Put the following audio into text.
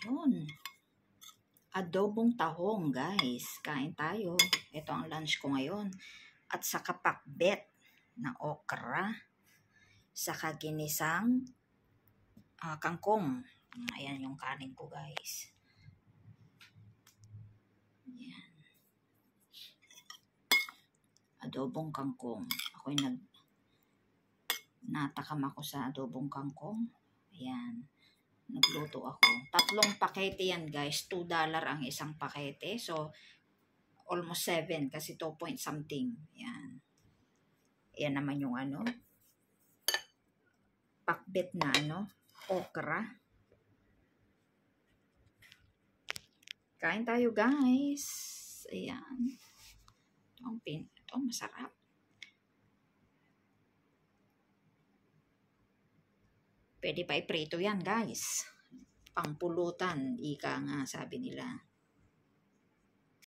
Yun. Adobong tahong, guys. Kain tayo. Ito ang lunch ko ngayon. At saka pakbet na okra. Saka ginisang kangkong. Ayan yung kanin ko, guys. Ayan. Adobong kangkong. Ako'y natakam ako sa adobong kangkong. Ayan. Nagluto ako. 3 pakete yan, guys. $2 ang isang pakete. So, almost 7 kasi 2 point something. Yan. Yan naman yung pakbet na okra. Kain tayo, guys. Ayan. Ito masarap. Pwede pa iprito yan, guys. Pangpulutan, ika nga, sabi nila.